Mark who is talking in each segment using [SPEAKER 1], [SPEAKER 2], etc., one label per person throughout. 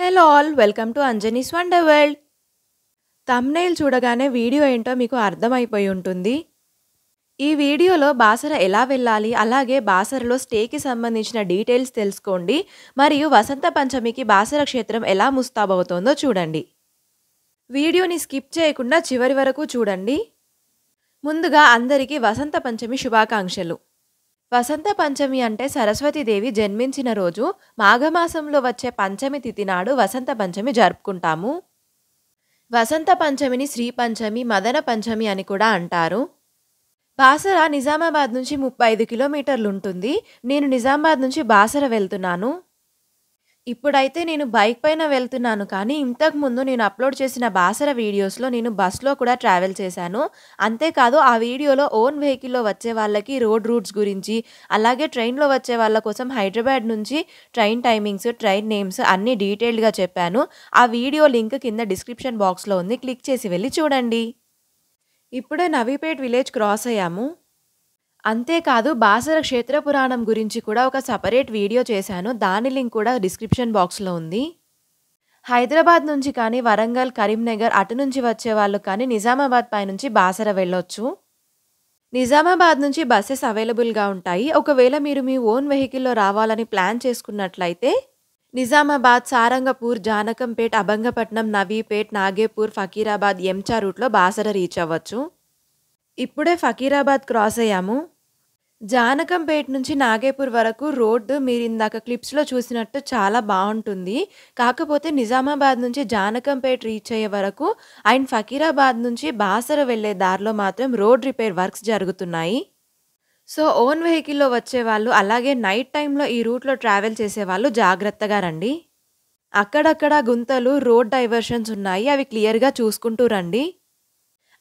[SPEAKER 1] Hello all welcome to Anjani's wonder world. Thumbnail చూడగానే video ఏంటో మీకు అర్థమైపోయి ఉంటుంది. ఈ వీడియోలో బాసర ఎలా వెళ్ళాలి, అలాగే బాసరలో స్టేకి సంబంధించిన డీటెయిల్స్ తెలుసుకోండి. మరియు వసంత పంచమికి బాసర క్షేత్రం ఎలా ముస్తాబవుతోందో చూడండి. వీడియోని స్కిప్ చేయకుండా చివరి వరకు చూడండి. ముందుగా అందరికీ వసంత పంచమి శుభాకాంక్షలు. వసంత పంచమి అంటే సరస్వతీదేవి జన్మించిన రోజు. మాఘమాసంలో వచ్చే పంచమి తిథి నాడు వసంత పంచమి జరుపుకుంటాము. వసంత పంచమిని శ్రీ పంచమి, మదన పంచమి అని కూడా అంటారు. బాసర నిజామాబాద్ నుంచి 35 కిలోమీటర్లుంటుంది. నేను నిజామాబాద్ నుంచి బాసర వెళ్తున్నాను. ఇప్పుడైతే నేను బైక్ పైన వెళ్తున్నాను, కానీ ఇంతకుముందు నేను అప్లోడ్ చేసిన బాసర వీడియోస్‌లో నేను బస్‌లో కూడా ట్రావెల్ చేశాను. అంతేకాదు ఆ వీడియోలో ఓన్ వెహికల్‌లో వచ్చే వాళ్ళకి రోడ్ రూట్స్ గురించి, అలాగే ట్రైన్‌లో వచ్చే వాళ్ళ కోసం హైదరాబాద్ నుంచి ట్రైన్ టైమింగ్స్, ట్రైన్ నేమ్స్ అన్నీ డీటెయిల్డ్‌గా చెప్పాను. ఆ వీడియో లింక్ కింద డిస్క్రిప్షన్ బాక్స్‌లో ఉంది. క్లిక్ చేసి వెళ్లి చూడండి. ఇప్పుడే నవీపేట్ విలేజ్ క్రాస్ అయ్యాము. అంతేకాదు బాసర క్షేత్ర పురాణం గురించి కూడా ఒక సెపరేట్ వీడియో చేశాను. దాని లింక్ కూడా డిస్క్రిప్షన్ బాక్స్‌లో ఉంది. హైదరాబాద్ నుంచి కానీ, వరంగల్, కరీంనగర్ అటు నుంచి వచ్చేవాళ్ళు కానీ నిజామాబాద్ పైనుంచి బాసర వెళ్ళొచ్చు. నిజామాబాద్ నుంచి బసెస్ అవైలబుల్‌గా ఉంటాయి. ఒకవేళ మీరు మీ ఓన్ వెహికల్‌లో రావాలని ప్లాన్ చేసుకున్నట్లయితే నిజామాబాద్, సారంగపూర్, జానకంపేట్, అభంగపట్నం, నవీపేట్, నాగేపూర్, ఫకీరాబాద్, ఎంచా రూట్‌లో బాసర రీచ్ అవ్వచ్చు. ఇప్పుడే ఫకీరాబాద్ క్రాస్ అయ్యాము. జానకంపేట్ నుంచి నాగేపూర్ వరకు రోడ్డు మీరిందాక క్లిప్స్‌లో చూసినట్టు చాలా బావుంటుంది. కాకపోతే నిజామాబాద్ నుంచి జానకంపేట్ రీచ్ అయ్యే వరకు అండ్ ఫకీరాబాద్ నుంచి బాసర వెళ్ళే దారిలో మాత్రం రోడ్ రిపేర్ వర్క్స్ జరుగుతున్నాయి. సో, ఓన్ వెహికల్‌లో వచ్చేవాళ్ళు, అలాగే నైట్ టైమ్‌లో ఈ రూట్‌లో ట్రావెల్ చేసేవాళ్ళు జాగ్రత్తగా రండి. అక్కడక్కడ గుంతలు, రోడ్ డైవర్షన్స్ ఉన్నాయి. అవి క్లియర్‌గా చూసుకుంటూ రండి.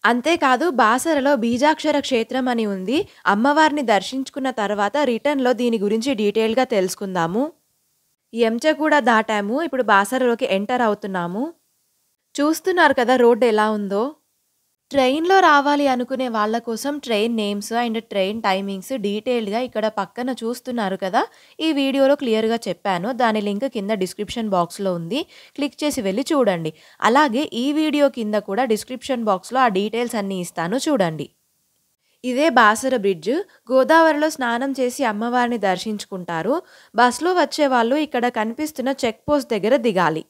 [SPEAKER 1] అంతేకాదు బాసరలో బీజాక్షర క్షేత్రం అని ఉంది. అమ్మవారిని దర్శించుకున్న తర్వాత రిటర్న్‌లో దీని గురించి డీటెయిల్‌గా తెలుసుకుందాము. ఎంచ కూడా దాటాము. ఇప్పుడు బాసరలోకి ఎంటర్ అవుతున్నాము. చూస్తున్నారు కదా రోడ్ ఎలా ఉందో. ట్రైన్‌లో రావాలి అనుకునే వాళ్ళ కోసం train names and train timings డీటెయిల్డ్‌గా ఇక్కడ పక్కన చూస్తున్నారు కదా. ఈ వీడియోలో క్లియర్‌గా చెప్పాను. దాని లింక్ కింద డిస్క్రిప్షన్ బాక్స్‌లో ఉంది. క్లిక్ చేసి వెళ్లి చూడండి. అలాగే ఈ వీడియో కింద కూడా డిస్క్రిప్షన్ బాక్స్‌లో ఆ డీటెయిల్స్ అన్నీ ఇస్తాను, చూడండి. ఇదే బాసర బ్రిడ్జ్. గోదావరిలో స్నానం చేసి అమ్మవారిని దర్శించుకుంటారు. బస్‌లో వచ్చేవాళ్ళు ఇక్కడ కనిపిస్తున్న చెక్ పోస్ట్ దగ్గర దిగాలి.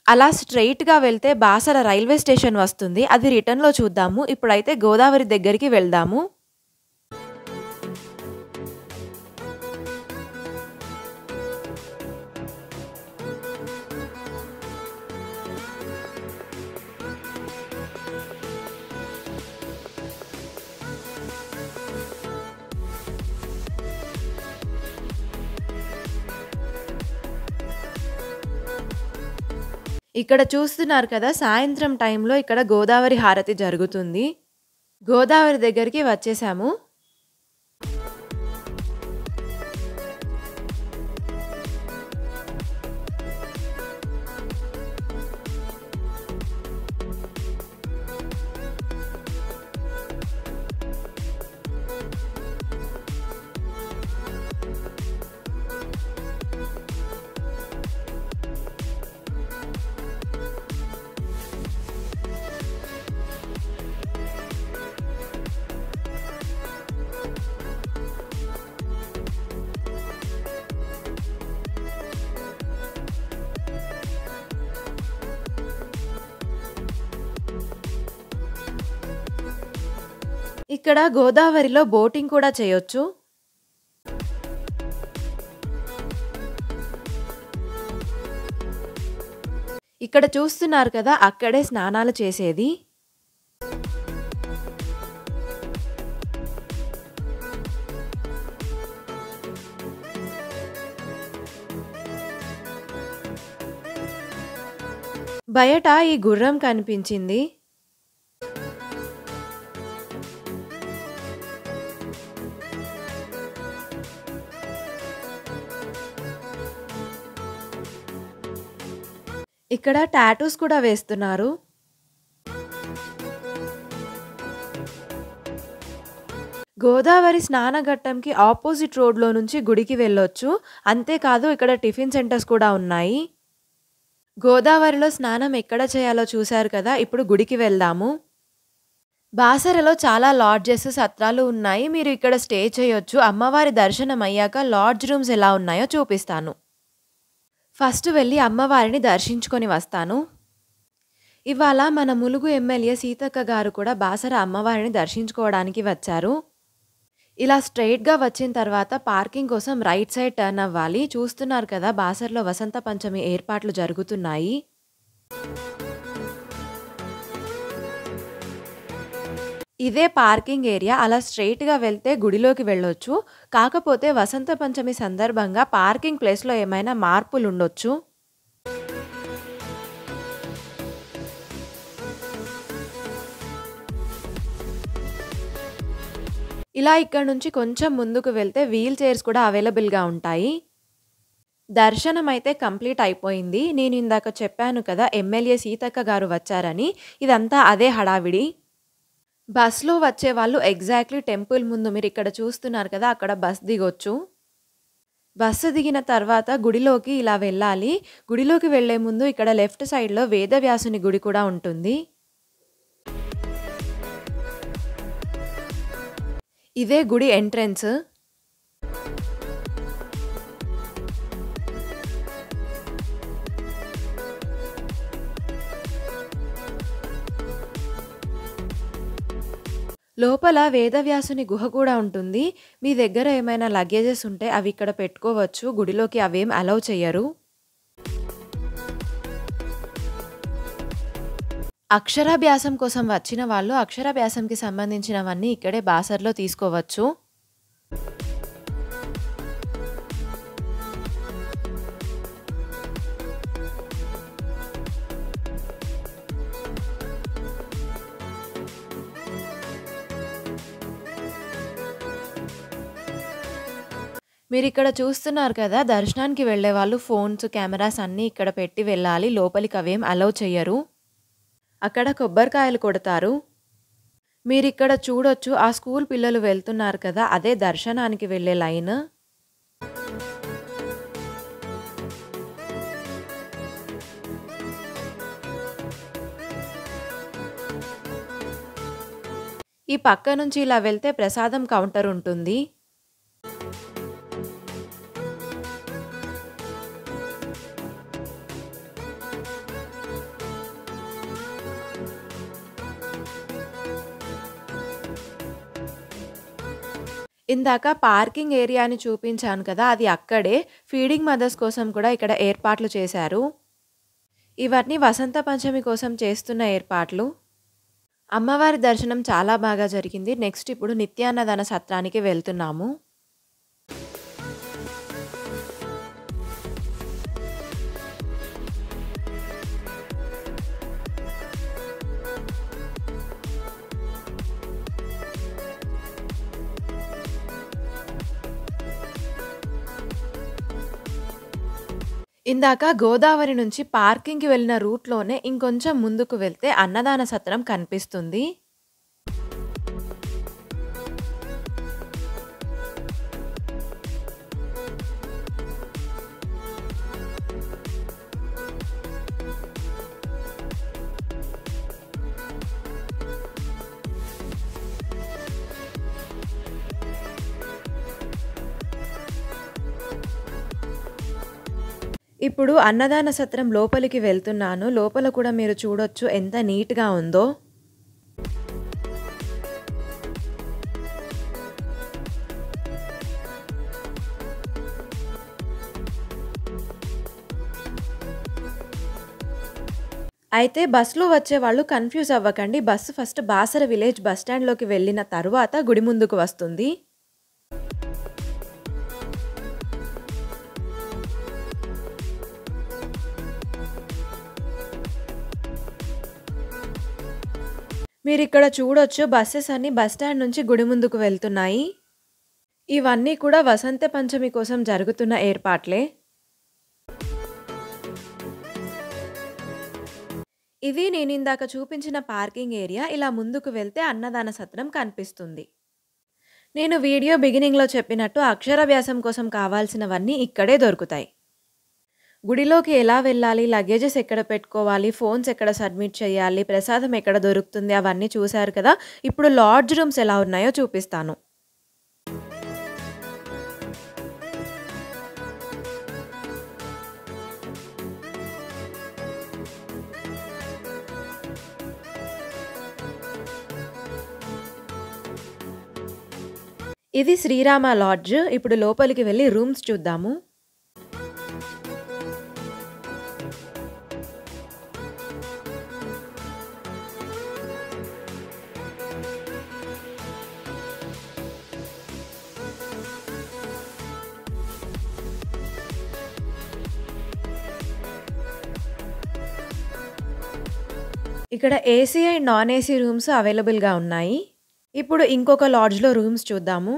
[SPEAKER 1] అలా స్ట్రెయిట్‌గా వెళ్తే బాసర రైల్వే స్టేషన్ వస్తుంది. అది రిటర్న్‌లో చూద్దాము. ఇప్పుడైతే గోదావరి దగ్గరికి వెళ్దాము. ఇక్కడ చూస్తున్నారు కదా, సాయంత్రం టైంలో ఇక్కడ గోదావరి హారతి జరుగుతుంది. గోదావరి దగ్గరికి వచ్చేసాము. ఇక్కడ గోదావరిలో బోటింగ్ కూడా చేయొచ్చు. ఇక్కడ చూస్తున్నారు కదా, అక్కడే స్నానాలు చేసేది. బయట ఈ గుర్రం కనిపించింది. ఇక్కడ టాటూస్ కూడా వేస్తున్నారు. గోదావరి స్నానఘట్టంకి ఆపోజిట్ రోడ్‌లో నుంచి గుడికి వెళ్ళొచ్చు. అంతేకాదు ఇక్కడ టిఫిన్ సెంటర్స్ కూడా ఉన్నాయి. గోదావరిలో స్నానం ఎక్కడ చేయాలో చూశారు కదా! ఇప్పుడు గుడికి వెళ్దాము. బాసరలో చాలా లాడ్జెస్, సత్రాలు ఉన్నాయి. మీరు ఇక్కడ స్టే చేయొచ్చు. అమ్మవారి దర్శనం అయ్యాక లాడ్జ్ రూమ్స్ ఎలా ఉన్నాయో చూపిస్తాను. ఫస్ట్ వెళ్లి అమ్మవారిని దర్శించుకొని వస్తాను. ఇవాళ మన ములుగు ఎమ్మెల్యే సీతక్క గారు కూడా బాసర అమ్మవారిని దర్శించుకోవడానికి వచ్చారు. ఇలా స్ట్రెయిట్‌గా వచ్చిన తర్వాత పార్కింగ్ కోసం రైట్ సైడ్ టర్న్ అవ్వాలి. చూస్తున్నారు కదా! బాసరలో వసంత పంచమి ఏర్పాట్లు జరుగుతున్నాయి. ఇదే పార్కింగ్ ఏరియా. అలా స్ట్రెయిట్‌గా వెళ్తే గుడిలోకి వెళ్ళొచ్చు. కాకపోతే వసంత పంచమి సందర్భంగా పార్కింగ్ ప్లేస్‌లో ఏమైనా మార్పులుండొచ్చు. ఇలా ఇక్కడి నుంచి కొంచెం ముందుకు వెళ్తే వీల్ చైర్స్ కూడా అవైలబుల్‌గా ఉంటాయి. దర్శనం అయితే కంప్లీట్ అయిపోయింది. నేను ఇందాక చెప్పాను కదా! ఎమ్మెల్యే సీతక్క గారు వచ్చారని. ఇదంతా అదే హడావిడి. బస్‌లో వచ్చేవాళ్ళు ఎగ్జాక్ట్‌లీ టెంపుల్ ముందు మీరిక్కడ చూస్తున్నారు కదా! అక్కడ బస్ దిగొచ్చు. బస్సు దిగిన తర్వాత గుడిలోకి ఇలా వెళ్ళాలి. గుడిలోకి వెళ్ళే ముందు ఇక్కడ లెఫ్ట్ సైడ్‌లో వేదవ్యాసుని గుడి కూడా ఉంటుంది. ఇదే గుడి ఎంట్రన్స్. లోపల వేదవ్యాసుని గుహ కూడా ఉంటుంది. మీ దగ్గర ఏమైనా లగేజెస్ ఉంటే అవి ఇక్కడ పెట్టుకోవచ్చు. గుడిలోకి అవేం అలౌ చెయ్యరు. అక్షరాభ్యాసం కోసం వచ్చిన వాళ్ళు అక్షరాభ్యాసంకి సంబంధించినవన్నీ ఇక్కడే బాసరలో తీసుకోవచ్చు. మీరిక్కడ చూస్తున్నారు కదా! దర్శనానికి వెళ్ళేవాళ్ళు ఫోన్స్, కెమెరాస్ అన్నీ ఇక్కడ పెట్టి వెళ్ళాలి. లోపలికి అవేం అలౌ చెయ్యరు. అక్కడ కొబ్బరికాయలు కొడతారు. మీరిక్కడ చూడొచ్చు. ఆ స్కూల్ పిల్లలు వెళ్తున్నారు కదా! అదే దర్శనానికి వెళ్ళే లైన్. ఈ పక్క నుంచి ఇలా వెళ్తే ప్రసాదం కౌంటర్ ఉంటుంది. ఇందాక పార్కింగ్ ఏరియాని చూపించాను కదా! అది అక్కడే. ఫీడింగ్ మదర్స్ కోసం కూడా ఇక్కడ ఏర్పాట్లు చేశారు. ఇవన్నీ వసంత పంచమి కోసం చేస్తున్న ఏర్పాట్లు. అమ్మవారి దర్శనం చాలా బాగా జరిగింది. నెక్స్ట్ ఇప్పుడు నిత్యాన్నదాన సత్రానికి వెళ్తున్నాము. ఇందాక గోదావరి నుంచి పార్కింగ్‌కి వెళ్ళిన రూట్‌లోనే ఇంకొంచెం ముందుకు వెళ్తే అన్నదాన సత్రం కనిపిస్తుంది. ఇప్పుడు అన్నదాన సత్రం లోపలికి వెళ్తున్నాను. లోపల కూడా మీరు చూడొచ్చు ఎంత నీట్‌గా ఉందో. అయితే బస్‌లో వచ్చేవాళ్ళు కన్‌ఫ్యూజ్ అవ్వకండి. Bus first Basara village bus స్టాండ్‌లోకి వెళ్ళిన తరువాత గుడి ముందుకు వస్తుంది. మీరిక్కడ చూడొచ్చు బసెస్ అన్నీ బస్ స్టాండ్ నుంచి గుడి ముందుకు వెళ్తున్నాయి. ఇవన్నీ కూడా వసంత పంచమి కోసం జరుగుతున్న ఏర్పాట్లే. ఇది నేనిందాక చూపించిన పార్కింగ్ ఏరియా. ఇలా ముందుకు వెళ్తే అన్నదాన సత్రం కనిపిస్తుంది. నేను వీడియో బిగినింగ్‌లో చెప్పినట్టు అక్షరాభ్యాసం కోసం కావాల్సినవన్నీ ఇక్కడే దొరుకుతాయి. గుడిలోకి ఎలా వెళ్ళాలి, లగేజెస్ ఎక్కడ పెట్టుకోవాలి, ఫోన్స్ ఎక్కడ సబ్మిట్ చేయాలి, ప్రసాదం ఎక్కడ దొరుకుతుంది అవన్నీ చూసారు కదా! ఇప్పుడు లాడ్జ్ రూమ్స్ ఎలా ఉన్నాయో చూపిస్తాను. ఇది శ్రీరామ లాడ్జ్. ఇప్పుడు లోపలికి వెళ్లి రూమ్స్ చూద్దాము. ఇక్కడ AC and non AC rooms అవైలబుల్‌గా ఉన్నాయి. ఇప్పుడు ఇంకొక లాడ్జ్‌లో రూమ్స్ చూద్దాము.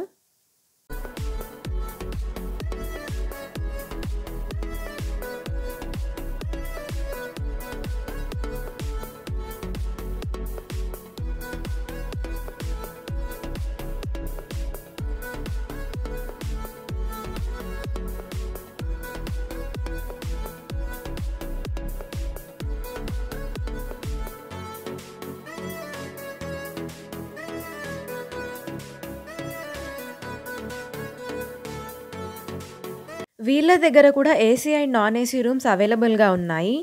[SPEAKER 1] వీళ్ళ దగ్గర కూడా AC and non AC rooms అవైలబుల్‌గా ఉన్నాయి.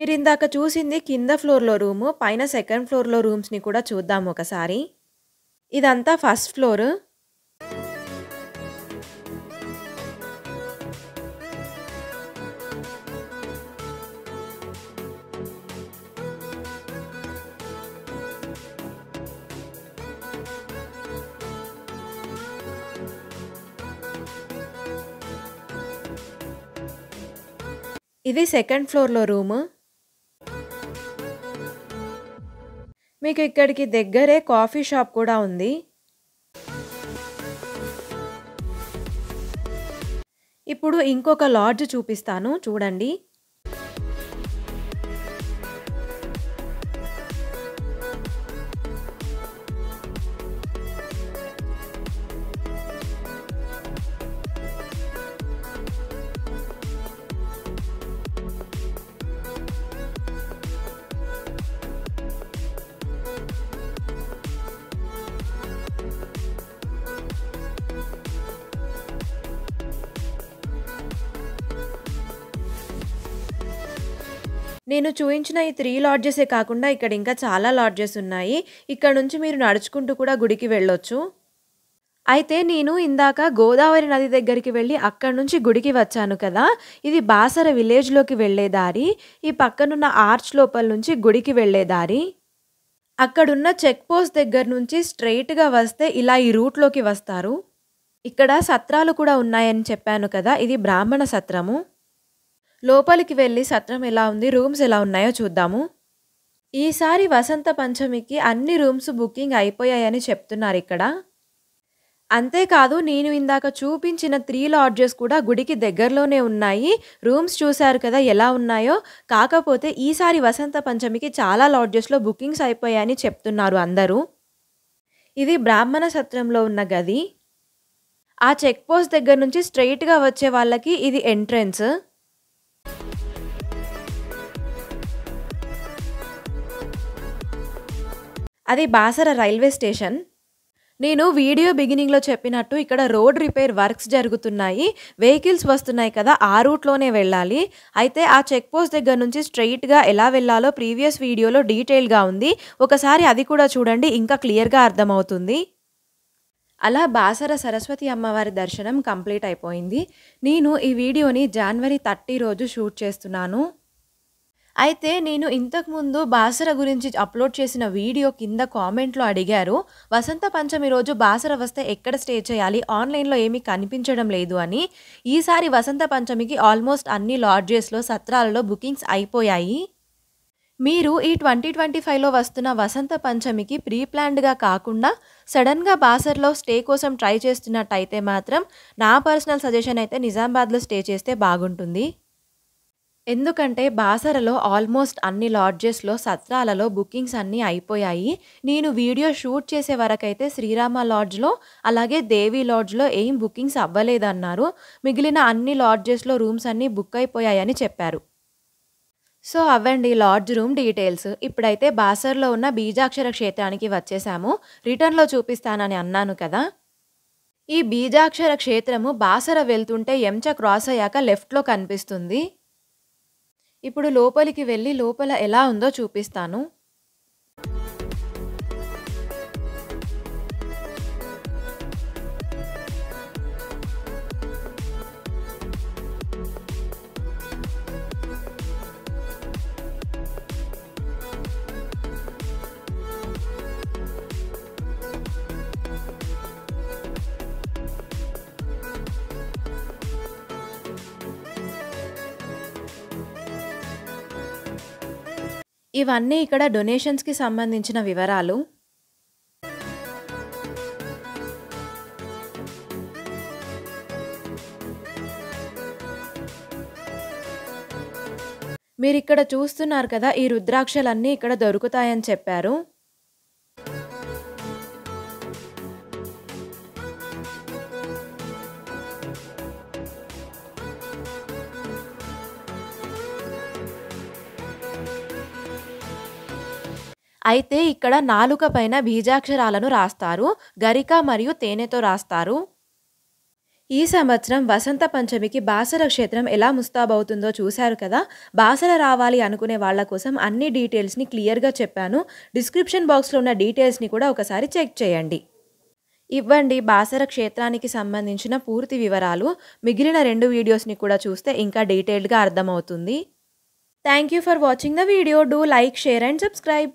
[SPEAKER 1] మీరిందాక చూసింది కింద ఫ్లోర్‌లో రూము. పైన సెకండ్ ఫ్లోర్‌లో రూమ్స్‌ని కూడా చూద్దాం ఒకసారి. ఇదంతా ఫస్ట్ ఫ్లోర్. ఇది సెకండ్ ఫ్లోర్‌లో రూము. మీకు ఇక్కడికి దగ్గరే కాఫీ షాప్ కూడా ఉంది. ఇప్పుడు ఇంకొక లాడ్జ్ చూపిస్తాను చూడండి. నేను చూయించిన ఈ 3 లాడ్జెసే కాకుండా ఇక్కడ ఇంకా చాలా లాడ్జెస్ ఉన్నాయి. ఇక్కడ నుంచి మీరు నడుచుకుంటూ కూడా గుడికి వెళ్ళొచ్చు. అయితే నేను ఇందాక గోదావరి నది దగ్గరికి వెళ్ళి అక్కడి నుంచి గుడికి వచ్చాను కదా! ఇది బాసర విలేజ్‌లోకి వెళ్ళే దారి. ఈ పక్కనున్న ఆర్చ్ లోపల నుంచి గుడికి వెళ్ళే దారి. అక్కడున్న చెక్ పోస్ట్ దగ్గర నుంచి స్ట్రెయిట్‌గా వస్తే ఇలా ఈ రూట్‌లోకి వస్తారు. ఇక్కడ సత్రాలు కూడా ఉన్నాయని చెప్పాను కదా! ఇది బ్రాహ్మణ సత్రము. లోపలికి వెళ్లి సత్రం ఎలా ఉంది, రూమ్స్ ఎలా ఉన్నాయో చూద్దాము. ఈసారి వసంత పంచమికి అన్ని రూమ్స్ బుకింగ్ అయిపోయాయని చెప్తున్నారిక్కడ. అంతేకాదు నేను ఇందాక చూపించిన 3 లాడ్జెస్ కూడా గుడికి దగ్గరలోనే ఉన్నాయి. రూమ్స్ చూసారు కదా ఎలా ఉన్నాయో. కాకపోతే ఈసారి వసంత పంచమికి చాలా లాడ్జెస్‌లో బుకింగ్స్ అయిపోయాయని చెప్తున్నారు అందరూ. ఇది బ్రాహ్మణ సత్రంలో ఉన్న గది. ఆ చెక్ పోస్ట్ దగ్గర నుంచి స్ట్రెయిట్‌గా వచ్చే వాళ్ళకి ఇది ఎంట్రన్స్. అది బాసర రైల్వే స్టేషన్. నేను వీడియో బిగినింగ్‌లో చెప్పినట్టు ఇక్కడ రోడ్ రిపేర్ వర్క్స్ జరుగుతున్నాయి. వెహికల్స్ వస్తున్నాయి కదా! ఆ రూట్‌లోనే వెళ్ళాలి. అయితే ఆ చెక్ పోస్ట్ దగ్గర నుంచి స్ట్రెయిట్‌గా ఎలా వెళ్ళాలో ప్రీవియస్ వీడియోలో డీటెయిల్‌గా ఉంది. ఒకసారి అది కూడా చూడండి ఇంకా క్లియర్‌గా అర్థమవుతుంది. అలా బాసర సరస్వతి అమ్మవారి దర్శనం కంప్లీట్ అయిపోయింది. నేను ఈ వీడియోని జనవరి 30 రోజు షూట్ చేస్తున్నాను. అయితే నేను ఇంతకుముందు బాసర గురించి అప్లోడ్ చేసిన వీడియో కింద కామెంట్‌లో అడిగారు. వసంత పంచమి రోజు బాసర వస్తే ఎక్కడ స్టే చేయాలి? ఆన్‌లైన్‌లో ఏమీ కనిపించడం లేదు అని. ఈసారి వసంత పంచమికి ఆల్మోస్ట్ అన్ని లాడ్జెస్‌లో, సత్రాలలో బుకింగ్స్ అయిపోయాయి. మీరు ఈ 2025లో వస్తున్న వసంత పంచమికి ప్రీ ప్లాన్డ్‌గా కాకుండా సడెన్‌గా బాసరలో స్టే కోసం ట్రై చేస్తున్నట్టయితే మాత్రం నా పర్సనల్ సజెషన్ అయితే నిజామాబాద్‌లో స్టే చేస్తే బాగుంటుంది. ఎందుకంటే బాసరలో ఆల్మోస్ట్ అన్ని లాడ్జెస్‌లో, సత్రాలలో బుకింగ్స్ అన్నీ అయిపోయాయి. నేను వీడియో షూట్ చేసే వరకైతే శ్రీరామ లాడ్జ్‌లో, అలాగే దేవి లాడ్జ్‌లో ఏం బుకింగ్స్ అవ్వలేదన్నారు. మిగిలిన అన్ని లాడ్జెస్‌లో రూమ్స్ అన్నీ బుక్ అయిపోయాయని చెప్పారు. సో, అవండి లాడ్జ్ రూమ్ డీటెయిల్స్. ఇప్పుడైతే బాసర్‌లో ఉన్న బీజాక్షర క్షేత్రానికి వచ్చేసాము. రిటర్న్‌లో చూపిస్తానని అన్నాను కదా! ఈ బీజాక్షర క్షేత్రము బాసర వెళ్తుంటే ఎంచ క్రాస్ అయ్యాక లెఫ్ట్‌లో కనిపిస్తుంది. ఇప్పుడు లోపలికి వెళ్ళి లోపల ఎలా ఉందో చూపిస్తాను. ఇవన్నీ ఇక్కడ డొనేషన్స్‌కి సంబంధించిన వివరాలు. మీరిక్కడ చూస్తున్నారు కదా! ఈ రుద్రాక్షలన్నీ ఇక్కడ దొరుకుతాయని చెప్పారు. అయితే ఇక్కడ నాలుక పైన బీజాక్షరాలను రాస్తారు. గరిక మరియు తేనెతో రాస్తారు. ఈ సంవత్సరం వసంత పంచమికి బాసర క్షేత్రం ఎలా ముస్తాబవుతుందో చూశారు కదా! బాసర రావాలి అనుకునే వాళ్ళ కోసం అన్ని డీటెయిల్స్‌ని క్లియర్‌గా చెప్పాను. డిస్క్రిప్షన్ బాక్స్‌లో ఉన్న డీటెయిల్స్‌ని కూడా ఒకసారి చెక్ చేయండి. ఇవ్వండి బాసర క్షేత్రానికి సంబంధించిన పూర్తి వివరాలు. మిగిలిన 2 వీడియోస్‌ని కూడా చూస్తే ఇంకా డీటెయిల్డ్‌గా అర్థమవుతుంది. Thank you for watching the video. Do like, share and subscribe.